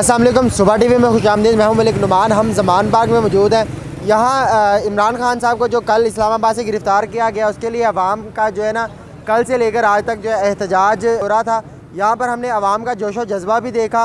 अस्सलाम वालेकुम। सुबह टीवी में खुशामदीद। मैं हूं मलिक नुमान। हम ज़मान बाग में मौजूद हैं। यहाँ इमरान खान साहब को जो कल इस्लामाबाद से गिरफ़्तार किया गया, उसके लिए अवाम का जो है ना कल से लेकर आज तक जो है एहतजाज हो रहा था। यहाँ पर हमने अवाम का जोशो जज्बा भी देखा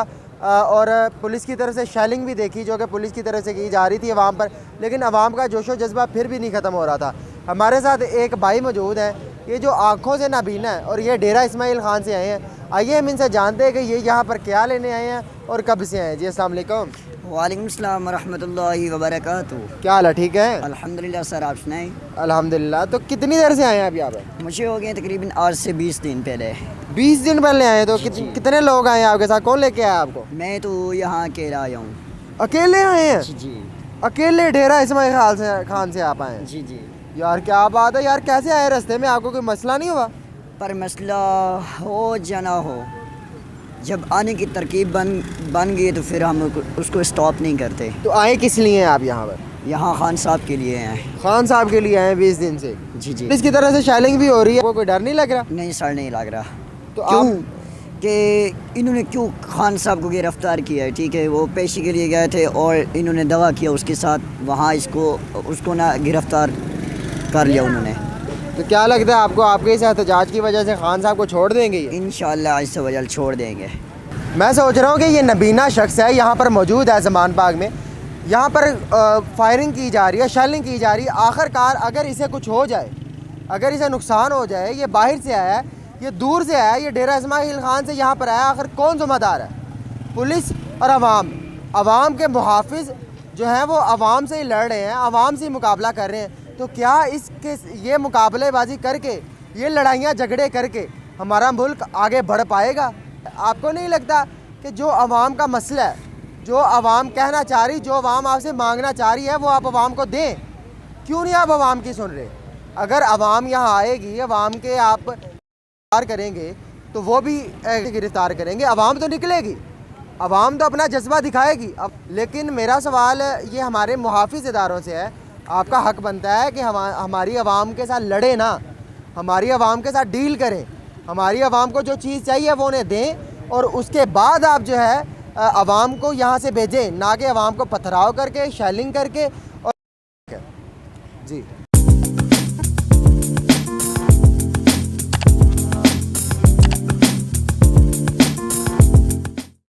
और पुलिस की तरफ से शेलिंग भी देखी, जो कि पुलिस की तरफ से की जा रही थी अवाम पर, लेकिन अवाम का जोशो जज्बा फिर भी नहीं ख़त्म हो रहा था। हमारे साथ एक भाई मौजूद है, ये जो आँखों से नाबीना है और ये डेरा इस्माइल खान से आए हैं। आइए हम इनसे जानते हैं कि ये यहाँ पर क्या लेने आए हैं और कब से आए हैं। जी अस्सलाम वालेकुम। वालेकुम सलाम रहमतुल्लाहि व बरकातुहू। क्या हाल है? ठीक है अल्हम्दुलिल्लाह सर, आप सुनाएं। अल्हम्दुलिल्लाह। तो कितनी देर से आए हैं अभी आप? मुझे हो गए तकरीबन आज से 20 दिन पहले। 20 दिन पहले आए हैं। तो जी। कितने लोग आए हैं आपके साथ? कौन लेके आया आपको? मैं तो यहाँ अकेला आया हूँ। अकेले आए हैं? जी जी अकेले डेरा इस्माइल खान से आप आए हैं? जी जी। यार क्या बात है यार। कैसे आए? रास्ते में आपको कोई मसला नहीं हुआ? पर मसला हो जाना हो, जब आने की तरकीब बन गई तो फिर हम उसको स्टॉप नहीं करते। तो आए किस लिए हैं आप यहाँ पर? यहाँ खान साहब के लिए हैं। खान साहब के लिए आए हैं 20 दिन से? जी जी। पुलिस की तरह से शेलिंग भी हो रही है, आपको कोई डर नहीं लग रहा? नहीं सर, नहीं लग रहा। तो क्यों आप कि इन्होंने क्यों खान साहब को गिरफ़्तार किया है? ठीक है, वो पेशी के लिए गए थे और इन्होंने दवा किया उसके साथ, वहाँ उसको ना गिरफ़्तार कर लिया उन्होंने। तो क्या लगता है आपको, आपके इस एहतजाज की वजह से खान साहब को छोड़ देंगे ये? इंशाअल्लाह इससे वजह छोड़ देंगे। मैं सोच रहा हूँ कि ये नबीना शख्स है, यहाँ पर मौजूद है ज़मान बाग में। यहाँ पर फायरिंग की जा रही है, शेलिंग की जा रही है। आखिरकार अगर इसे कुछ हो जाए, अगर इसे नुकसान हो जाए, ये बाहर से आया है, ये दूर से आया है, ये डेरा इस्माइल खान से यहाँ पर आया, आखिर कौन ज़िम्मेदार है? पुलिस और अवाम। अवाम के मुहाफ़िज़ जो हैं वो अवाम से ही लड़ रहे हैं, अवाम से ही मुकाबला कर रहे हैं। तो क्या इसके ये मुकाबलेबाजी करके, ये लड़ाइयाँ झगड़े करके हमारा मुल्क आगे बढ़ पाएगा? आपको नहीं लगता कि जो अवाम का मसला है, जो अवाम कहना चाह रही, जो अवाम आपसे मांगना चाह रही है, वो आप अवाम को दें? क्यों नहीं आप अवाम की सुन रहे? अगर अवाम यहाँ आएगी, अवाम के आप गिरफ्तार करेंगे तो वो भी गिरफ्तार करेंगे, अवाम तो निकलेगी, अवाम तो अपना जज्बा दिखाएगी। अब लेकिन मेरा सवाल ये हमारे मुहाफ़िज़ इदारों से है। आपका हक बनता है कि हमारी अवाम के साथ लड़े ना, हमारी अवाम के साथ डील करें, हमारी अवाम को जो चीज़ चाहिए वो उन्हें दें और उसके बाद आप जो है अवाम को यहाँ से भेजें, ना कि अवाम को पथराव करके, शेलिंग करके। और जी।